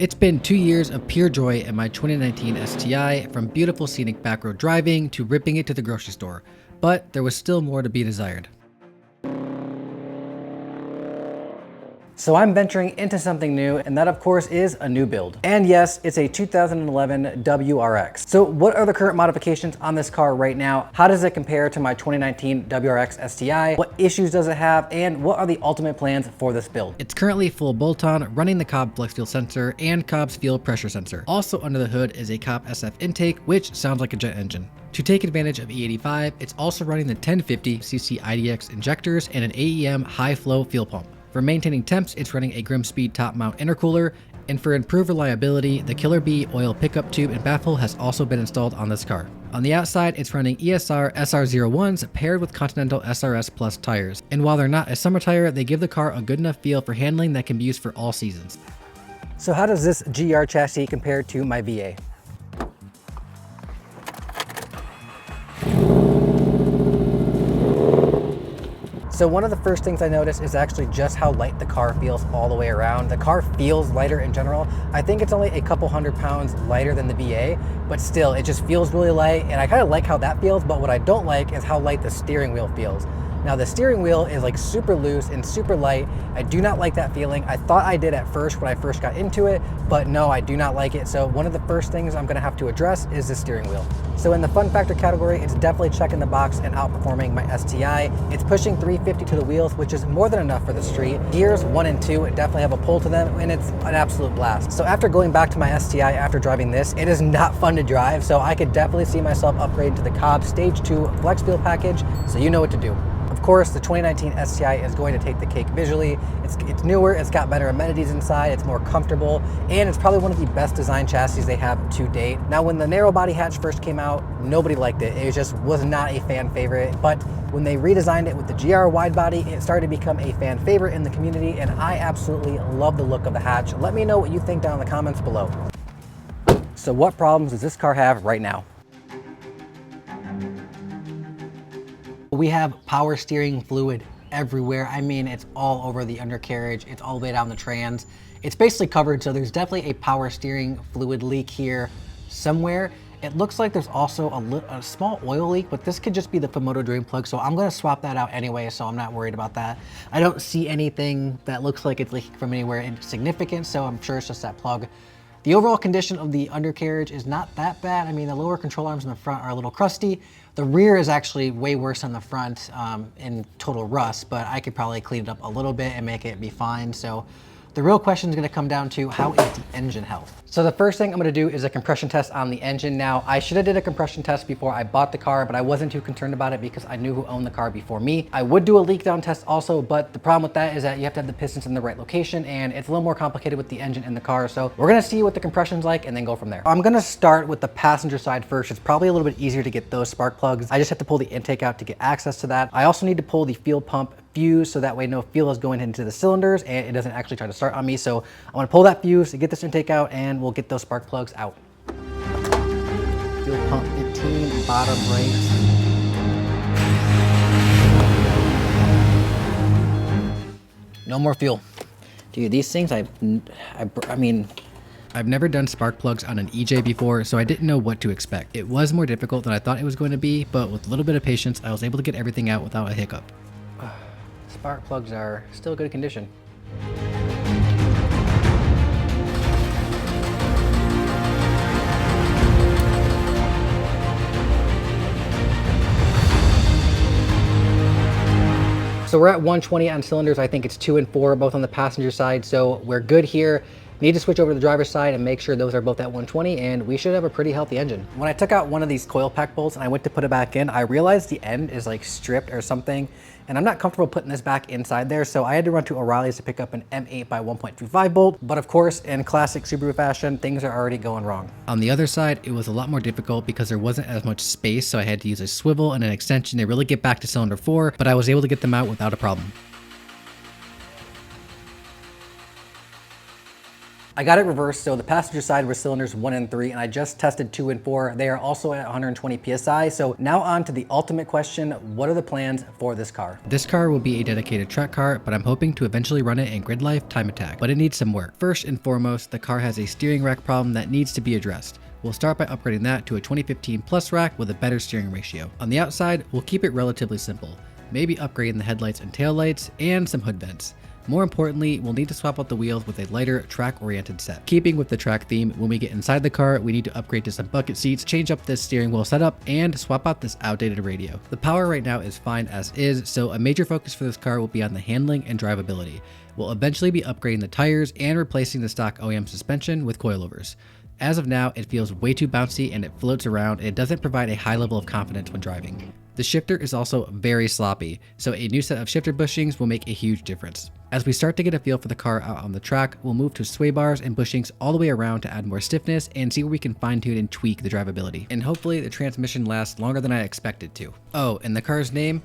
It's been 2 years of pure joy in my 2019 STI, from beautiful scenic back road driving to ripping it to the grocery store, but there was still more to be desired. So I'm venturing into something new, and that of course is a new build. And yes, it's a 2011 WRX. So what are the current modifications on this car right now? How does it compare to my 2019 WRX STI? What issues does it have? And what are the ultimate plans for this build? It's currently full bolt-on, running the Cobb flex fuel sensor and Cobb's fuel pressure sensor. Also under the hood is a Cobb SF intake, which sounds like a jet engine. To take advantage of E85, it's also running the 1050cc IDX injectors and an AEM high flow fuel pump. For maintaining temps, it's running a Grimspeed top mount intercooler, and for improved reliability, the Killer Bee oil pickup tube and baffle has also been installed on this car. On the outside, it's running ESR SR01s paired with Continental SRS Plus tires, and while they're not a summer tire, they give the car a good enough feel for handling that can be used for all seasons. So how does this GR chassis compare to my VA? So one of the first things I noticed is actually just how light the car feels all the way around. The car feels lighter in general. I think it's only a couple 100 pounds lighter than the VA, but still it just feels really light, and I kind of like how that feels, but what I don't like is how light the steering wheel feels. Now the steering wheel is like super loose and super light. I do not like that feeling. I thought I did at first when I first got into it, but no, I do not like it. So one of the first things I'm gonna have to address is the steering wheel. So in the fun factor category, it's definitely checking the box and outperforming my STI. It's pushing 350 to the wheels, which is more than enough for the street. Gears 1 and 2 definitely have a pull to them, and it's an absolute blast. So after going back to my STI after driving this, it is not fun to drive. So I could definitely see myself upgrading to the Cobb Stage 2 Flex Fuel package, so you know what to do. Of course, the 2019 STI is going to take the cake visually. It's newer, it's got better amenities inside, it's more comfortable, and it's probably one of the best design chassis they have to date. Now, when the narrow body hatch first came out, nobody liked it. It just was not a fan favorite, but when they redesigned it with the GR wide body, it started to become a fan favorite in the community, and I absolutely love the look of the hatch. Let me know what you think down in the comments below. So what problems does this car have right now? We have power steering fluid everywhere. I mean, it's all over the undercarriage. It's all the way down the trans. It's basically covered, so there's definitely a power steering fluid leak here somewhere. It looks like there's also a small oil leak, but this could just be the Fomoto drain plug, so I'm gonna swap that out anyway, so I'm not worried about that. I don't see anything that looks like it's leaking from anywhere insignificant, so I'm sure it's just that plug. The overall condition of the undercarriage is not that bad. I mean, the lower control arms in the front are a little crusty. The rear is actually way worse on the front in total rust, but I could probably clean it up a little bit and make it be fine. So the real question is going to come down to how is the engine health? So the first thing I'm going to do is a compression test on the engine. Now, I should have did a compression test before I bought the car, but I wasn't too concerned about it because I knew who owned the car before me. I would do a leak down test also, but the problem with that is that you have to have the pistons in the right location, and it's a little more complicated with the engine in the car. So we're going to see what the compression's like and then go from there. I'm going to start with the passenger side first. It's probably a little bit easier to get those spark plugs. I just have to pull the intake out to get access to that. I also need to pull the fuel pump fuse so that way no fuel is going into the cylinders and it doesn't actually try to start on me. So I'm going to pull that fuse to get this intake out, and we'll get those spark plugs out. Fuel pump 15, bottom right. No more fuel. Dude, these things, I mean, I've never done spark plugs on an EJ before, so I didn't know what to expect. It was more difficult than I thought it was going to be, but with a little bit of patience, I was able to get everything out without a hiccup. Spark plugs are still good condition. So we're at 120 on cylinders. I think it's 2 and 4, both on the passenger side. So we're good here. Need to switch over to the driver's side and make sure those are both at 120, and we should have a pretty healthy engine. When I took out one of these coil pack bolts and I went to put it back in, I realized the end is like stripped or something, and I'm not comfortable putting this back inside there, so I had to run to O'Reilly's to pick up an M8 by 1.25 bolt. But of course, in classic Subaru fashion, things are already going wrong. On the other side, it was a lot more difficult because there wasn't as much space, so I had to use a swivel and an extension to really get back to cylinder 4, but I was able to get them out without a problem. I got it reversed, so the passenger side were cylinders 1 and 3, and I just tested 2 and 4. They are also at 120 PSI. So now on to the ultimate question, what are the plans for this car? This car will be a dedicated track car, but I'm hoping to eventually run it in grid life time attack, but it needs some work. First and foremost, the car has a steering rack problem that needs to be addressed. We'll start by upgrading that to a 2015 Plus rack with a better steering ratio. On the outside, we'll keep it relatively simple. Maybe upgrading the headlights and taillights and some hood vents. More importantly, we'll need to swap out the wheels with a lighter track-oriented set. Keeping with the track theme, when we get inside the car, we need to upgrade to some bucket seats, change up this steering wheel setup, and swap out this outdated radio. The power right now is fine as is, so a major focus for this car will be on the handling and drivability. We'll eventually be upgrading the tires and replacing the stock OEM suspension with coilovers. As of now, it feels way too bouncy and it floats around and it doesn't provide a high level of confidence when driving. The shifter is also very sloppy, so a new set of shifter bushings will make a huge difference. As we start to get a feel for the car out on the track, we'll move to sway bars and bushings all the way around to add more stiffness and see where we can fine tune and tweak the drivability. And hopefully the transmission lasts longer than I expected to. Oh, and the car's name?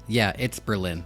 Yeah, it's Berlin.